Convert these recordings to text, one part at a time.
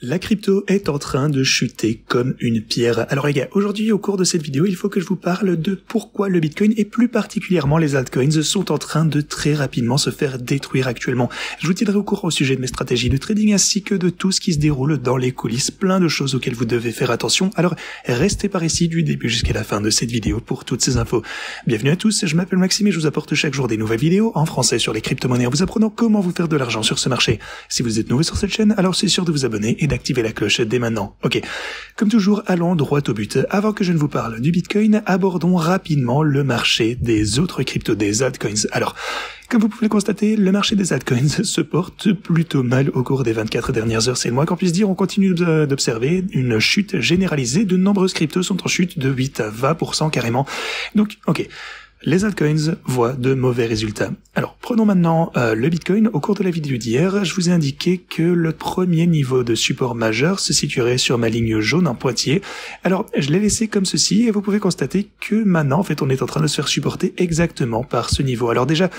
La crypto est en train de chuter comme une pierre. Alors les gars, aujourd'hui au cours de cette vidéo, il faut que je vous parle de pourquoi le Bitcoin et plus particulièrement les altcoins sont en train de très rapidement se faire détruire actuellement. Je vous tiendrai au courant au sujet de mes stratégies de trading ainsi que de tout ce qui se déroule dans les coulisses, plein de choses auxquelles vous devez faire attention. Alors restez par ici du début jusqu'à la fin de cette vidéo pour toutes ces infos. Bienvenue à tous, je m'appelle Maxime et je vous apporte chaque jour des nouvelles vidéos en français sur les crypto-monnaies en vous apprenant comment vous faire de l'argent sur ce marché. Si vous êtes nouveau sur cette chaîne, alors c'est sûr de vous abonner et d'activer la cloche dès maintenant. Ok, comme toujours, allons droit au but. Avant que je ne vous parle du Bitcoin, abordons rapidement le marché des autres cryptos, des altcoins. Alors, comme vous pouvez le constater, le marché des altcoins se porte plutôt mal au cours des 24 dernières heures. C'est le moins qu'on puisse dire. On continue d'observer une chute généralisée. De nombreuses cryptos sont en chute de 8 à 20% carrément. Donc, ok. Les altcoins voient de mauvais résultats. Alors, prenons maintenant le Bitcoin. Au cours de la vidéo d'hier, je vous ai indiqué que le premier niveau de support majeur se situerait sur ma ligne jaune en pointillé. Alors, je l'ai laissé comme ceci et vous pouvez constater que maintenant, en fait, on est en train de se faire supporter exactement par ce niveau. Alors déjà,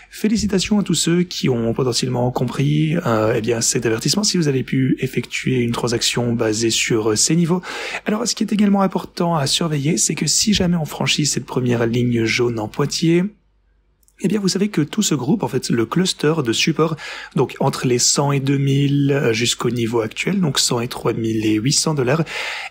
félicitations à tous ceux qui ont potentiellement compris eh bien cet avertissement si vous avez pu effectuer une transaction basée sur ces niveaux. Alors ce qui est également important à surveiller, c'est que si jamais on franchit cette première ligne jaune en pointillé, eh bien, vous savez que tout ce groupe, en fait, le cluster de support, donc entre les 100 et 2000 jusqu'au niveau actuel, donc 100 et 3800 $,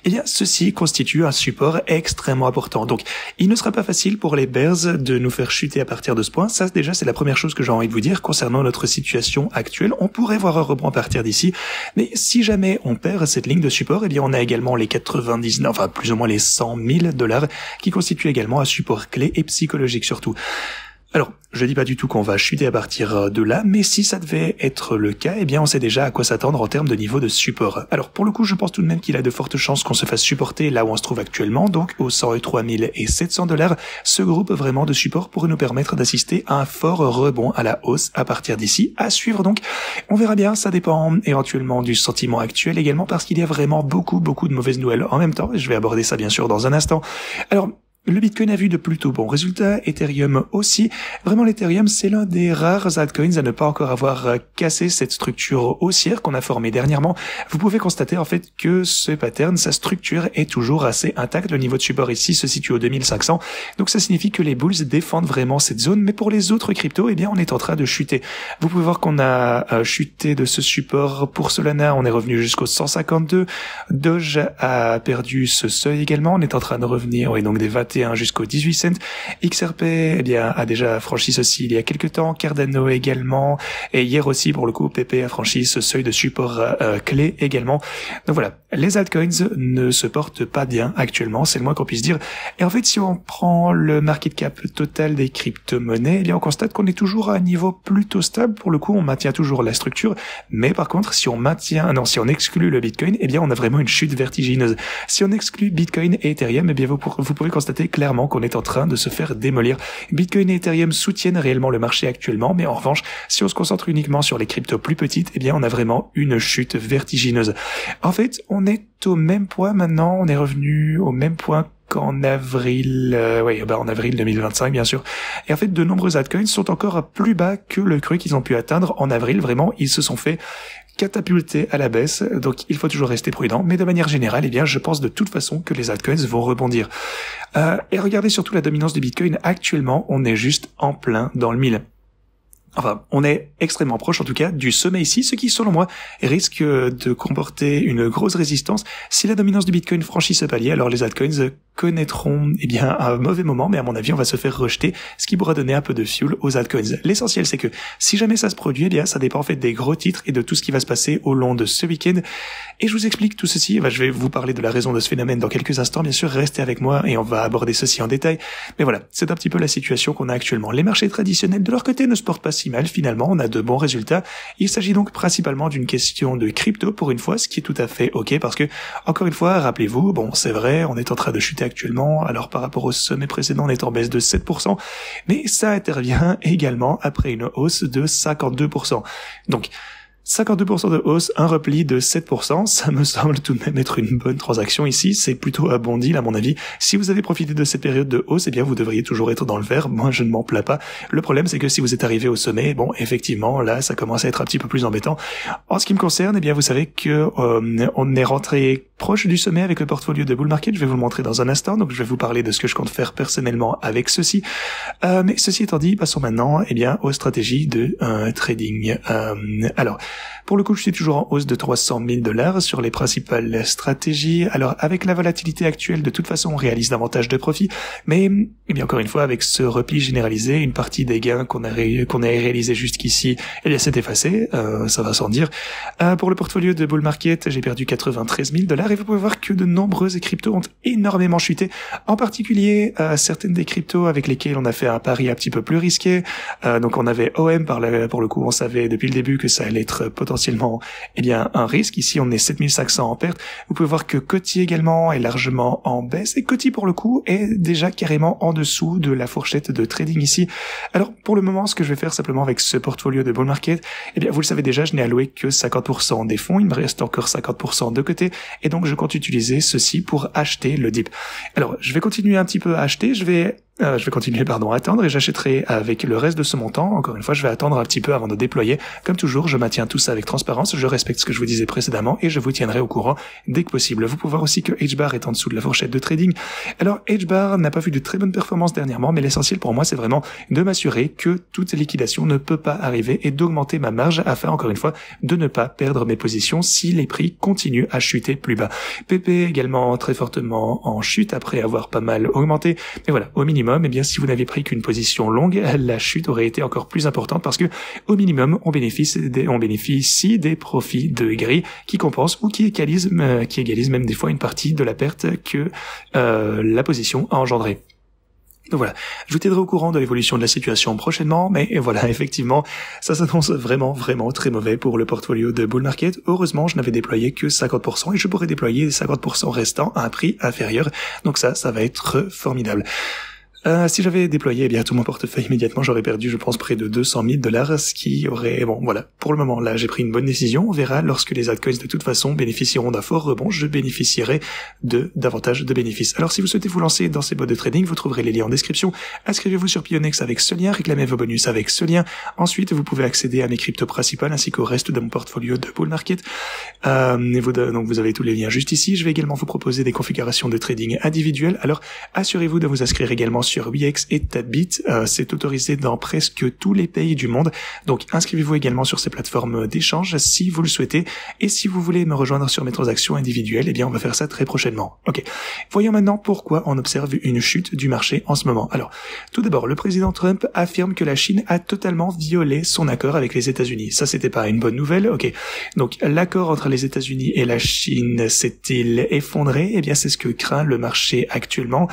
eh bien, ceci constitue un support extrêmement important. Donc, il ne sera pas facile pour les bears de nous faire chuter à partir de ce point. Ça, déjà, c'est la première chose que j'ai envie de vous dire concernant notre situation actuelle. On pourrait voir un rebond à partir d'ici, mais si jamais on perd cette ligne de support, eh bien, on a également les 99, enfin, plus ou moins les 100 000 $ qui constituent également un support clé et psychologique surtout. Alors, je dis pas du tout qu'on va chuter à partir de là, mais si ça devait être le cas, eh bien on sait déjà à quoi s'attendre en termes de niveau de support. Alors pour le coup, je pense tout de même qu'il a de fortes chances qu'on se fasse supporter là où on se trouve actuellement, donc aux 103 700 $. Ce groupe vraiment de support pourrait nous permettre d'assister à un fort rebond à la hausse à partir d'ici. À suivre donc, on verra bien, ça dépend éventuellement du sentiment actuel également parce qu'il y a vraiment beaucoup de mauvaises nouvelles en même temps, et je vais aborder ça bien sûr dans un instant. Alors, le Bitcoin a vu de plutôt bons résultats, Ethereum aussi. Vraiment, l'Ethereum, c'est l'un des rares altcoins à ne pas encore avoir cassé cette structure haussière qu'on a formée dernièrement. Vous pouvez constater en fait que ce pattern, sa structure est toujours assez intacte. Le niveau de support ici se situe au 2500. Donc ça signifie que les bulls défendent vraiment cette zone. Mais pour les autres cryptos, eh bien, on est en train de chuter. Vous pouvez voir qu'on a chuté de ce support. Pour Solana, on est revenu jusqu'au 152. Doge a perdu ce seuil également. On est en train de revenir, oui, donc des 21 jusqu'au 18 cents. XRP, eh bien, a déjà franchi ceci il y a quelques temps. Cardano également. Et hier aussi, pour le coup, PP a franchi ce seuil de support clé également. Donc voilà. Les altcoins ne se portent pas bien actuellement. C'est le moins qu'on puisse dire. Et en fait, si on prend le market cap total des crypto-monnaies, eh bien, on constate qu'on est toujours à un niveau plutôt stable. Pour le coup, on maintient toujours la structure. Mais par contre, si on exclut le Bitcoin, eh bien, on a vraiment une chute vertigineuse. Si on exclut Bitcoin et Ethereum, eh bien, vous pouvez constater clairement qu'on est en train de se faire démolir. Bitcoin et Ethereum soutiennent réellement le marché actuellement, mais en revanche, si on se concentre uniquement sur les cryptos plus petites, eh bien, on a vraiment une chute vertigineuse. En fait, on est au même point maintenant, on est revenu au même point qu'en avril, en avril 2025, bien sûr. Et en fait, de nombreux altcoins sont encore plus bas que le cru qu'ils ont pu atteindre en avril. Vraiment, ils se sont fait catapulté à la baisse, donc il faut toujours rester prudent, mais de manière générale, eh bien, je pense de toute façon que les altcoins vont rebondir. Et regardez surtout la dominance du Bitcoin. Actuellement, on est juste en plein dans le mille. Enfin, on est extrêmement proche, en tout cas, du sommet ici, ce qui, selon moi, risque de comporter une grosse résistance. Si la dominance du Bitcoin franchit ce palier, alors les altcoins connaîtront, eh bien, un mauvais moment, mais à mon avis, on va se faire rejeter, ce qui pourra donner un peu de fuel aux altcoins. L'essentiel, c'est que, si jamais ça se produit, eh bien, ça dépend, en fait, des gros titres et de tout ce qui va se passer au long de ce week-end. Et je vous explique tout ceci. Je vais vous parler de la raison de ce phénomène dans quelques instants. Bien sûr, restez avec moi et on va aborder ceci en détail. Mais voilà, c'est un petit peu la situation qu'on a actuellement. Les marchés traditionnels, de leur côté, ne se portent pas si mal. Finalement, on a de bons résultats. Il s'agit donc principalement d'une question de crypto pour une fois, ce qui est tout à fait ok parce que, encore une fois, rappelez-vous, bon, c'est vrai, on est en train de chuter actuellement. Alors, par rapport au sommet précédent, on est en baisse de 7%. Mais ça intervient également après une hausse de 52%. Donc, 52% de hausse, un repli de 7%, ça me semble tout de même être une bonne transaction ici, c'est plutôt un bon deal à mon avis. Si vous avez profité de cette période de hausse, eh bien vous devriez toujours être dans le vert, moi je ne m'en plains pas. Le problème c'est que si vous êtes arrivé au sommet, bon effectivement là ça commence à être un petit peu plus embêtant. En ce qui me concerne, eh bien vous savez que on est rentré proche du sommet avec le portfolio de bull market, je vais vous le montrer dans un instant, donc je vais vous parler de ce que je compte faire personnellement avec ceci. Mais ceci étant dit, passons maintenant eh bien aux stratégies de trading. Alors, pour le coup, je suis toujours en hausse de 300 000 $ sur les principales stratégies. Alors, avec la volatilité actuelle, de toute façon, on réalise davantage de profits. Mais, eh bien, encore une fois, avec ce repli généralisé, une partie des gains qu'on a réalisé jusqu'ici, eh bien, s'est effacée. Ça va sans dire. Pour le portfolio de bull market, j'ai perdu 93 000 $ et vous pouvez voir que de nombreuses cryptos ont énormément chuté. En particulier, certaines des cryptos avec lesquelles on a fait un pari un petit peu plus risqué. Donc, on avait OM pour le coup, on savait depuis le début que ça allait être potentiellement eh bien un risque. Ici on est 7500 en perte. Vous pouvez voir que Coty également est largement en baisse et Coty pour le coup est déjà carrément en dessous de la fourchette de trading ici. Alors pour le moment ce que je vais faire simplement avec ce portfolio de bull market, eh bien vous le savez déjà, je n'ai alloué que 50% des fonds, il me reste encore 50% de côté et donc je compte utiliser ceci pour acheter le dip. Alors je vais continuer un petit peu à acheter, je vais continuer à attendre et j'achèterai avec le reste de ce montant. Encore une fois, je vais attendre un petit peu avant de déployer. Comme toujours, je maintiens tout ça avec transparence, je respecte ce que je vous disais précédemment et je vous tiendrai au courant dès que possible. Vous pouvez voir aussi que H-Bar est en dessous de la fourchette de trading. Alors, H-Bar n'a pas vu de très bonnes performances dernièrement, mais l'essentiel pour moi, c'est vraiment de m'assurer que toute liquidation ne peut pas arriver et d'augmenter ma marge afin, encore une fois, de ne pas perdre mes positions si les prix continuent à chuter plus bas. PP également très fortement en chute après avoir pas mal augmenté. Et voilà, au minimum, eh bien, si vous n'avez pris qu'une position longue, la chute aurait été encore plus importante parce que, au minimum, on bénéficie des profits de gris qui compensent ou qui égalisent même des fois une partie de la perte que la position a engendrée. Donc voilà, je vous tiendrai au courant de l'évolution de la situation prochainement, mais voilà, effectivement, ça s'annonce vraiment très mauvais pour le portfolio de bull market. Heureusement, je n'avais déployé que 50% et je pourrais déployer les 50% restants à un prix inférieur. Donc ça va être formidable. Si j'avais déployé tout mon portefeuille immédiatement, j'aurais perdu, je pense, près de 200 000 $, ce qui aurait... Bon, voilà. Pour le moment, là, j'ai pris une bonne décision. On verra lorsque les altcoins, de toute façon, bénéficieront d'un fort rebond. Je bénéficierai de davantage de bénéfices. Alors, si vous souhaitez vous lancer dans ces bots de trading, vous trouverez les liens en description. Inscrivez-vous sur Pionex avec ce lien, réclamez vos bonus avec ce lien. Ensuite, vous pouvez accéder à mes cryptos principales ainsi qu'au reste de mon portfolio de bull market. Donc, vous avez tous les liens juste ici. Je vais également vous proposer des configurations de trading individuelles. Alors, assurez-vous de vous inscrire également sur Wix et Tadbit, c'est autorisé dans presque tous les pays du monde. Donc inscrivez-vous également sur ces plateformes d'échange si vous le souhaitez. Et si vous voulez me rejoindre sur mes transactions individuelles, eh bien on va faire ça très prochainement. Ok. Voyons maintenant pourquoi on observe une chute du marché en ce moment. Alors, tout d'abord, le président Trump affirme que la Chine a totalement violé son accord avec les États-Unis. Ça, c'était pas une bonne nouvelle. Ok. Donc l'accord entre les États-Unis et la Chine s'est-il effondré? Eh bien, c'est ce que craint le marché actuellement.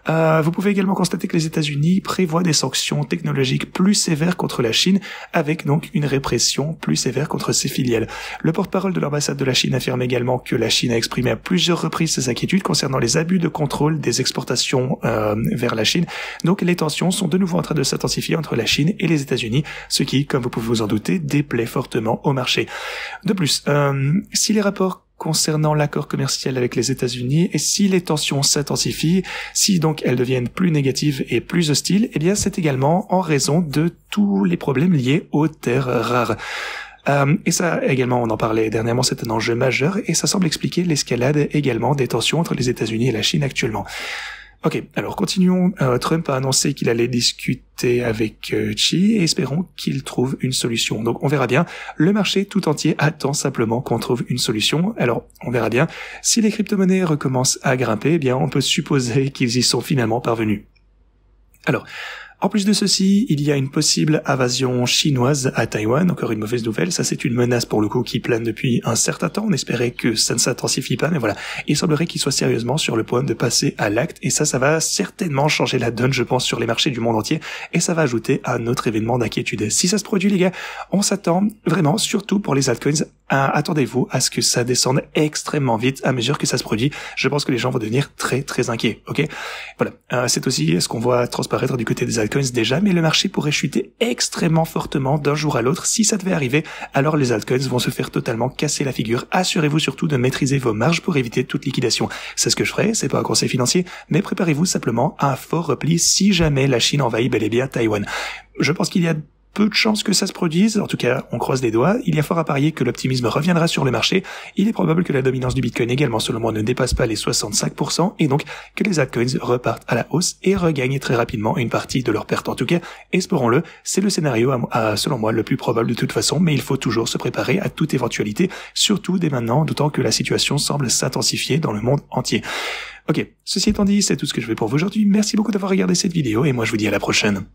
Vous pouvez également constater que les États-Unis prévoient des sanctions technologiques plus sévères contre la Chine, avec donc une répression plus sévère contre ses filiales. Le porte-parole de l'ambassade de la Chine affirme également que la Chine a exprimé à plusieurs reprises ses inquiétudes concernant les abus de contrôle des exportations vers la Chine. Donc les tensions sont de nouveau en train de s'intensifier entre la Chine et les États-Unis, ce qui, comme vous pouvez vous en douter, déplaît fortement au marché. De plus, si les rapports concernant l'accord commercial avec les États-Unis et si les tensions s'intensifient, si donc elles deviennent plus négatives et plus hostiles, eh bien c'est également en raison de tous les problèmes liés aux terres rares. Et ça également, on en parlait dernièrement, c'est un enjeu majeur et ça semble expliquer l'escalade également des tensions entre les États-Unis et la Chine actuellement. Ok, alors continuons. Trump a annoncé qu'il allait discuter avec Xi et espérons qu'il trouve une solution. Donc on verra bien. Le marché tout entier attend simplement qu'on trouve une solution. Alors on verra bien. Si les crypto-monnaies recommencent à grimper, eh bien on peut supposer qu'ils y sont finalement parvenus. Alors, en plus de ceci, il y a une possible invasion chinoise à Taïwan. Encore une mauvaise nouvelle, ça c'est une menace pour le coup qui plane depuis un certain temps. On espérait que ça ne s'intensifie pas, mais voilà. Il semblerait qu'il soit sérieusement sur le point de passer à l'acte, et ça va certainement changer la donne, je pense, sur les marchés du monde entier, et ça va ajouter à un autre événement d'inquiétude. Si ça se produit, les gars, on s'attend vraiment, surtout pour les altcoins, attendez-vous à ce que ça descende extrêmement vite à mesure que ça se produit. Je pense que les gens vont devenir très inquiets, ok? Voilà. C'est aussi ce qu'on voit transparaître du côté des altcoins déjà, mais le marché pourrait chuter extrêmement fortement d'un jour à l'autre. Si ça devait arriver, alors les altcoins vont se faire totalement casser la figure. Assurez-vous surtout de maîtriser vos marges pour éviter toute liquidation. C'est ce que je ferai, c'est pas un conseil financier, mais préparez-vous simplement à un fort repli si jamais la Chine envahit bel et bien Taïwan. Je pense qu'il y a peu de chances que ça se produise, en tout cas on croise les doigts. Il y a fort à parier que l'optimisme reviendra sur le marché. Il est probable que la dominance du Bitcoin également selon moi ne dépasse pas les 65% et donc que les altcoins repartent à la hausse et regagnent très rapidement une partie de leur perte. En tout cas, espérons-le, c'est le scénario selon moi le plus probable de toute façon, mais il faut toujours se préparer à toute éventualité, surtout dès maintenant, d'autant que la situation semble s'intensifier dans le monde entier. Ok, ceci étant dit, c'est tout ce que je fais pour vous aujourd'hui. Merci beaucoup d'avoir regardé cette vidéo et moi je vous dis à la prochaine.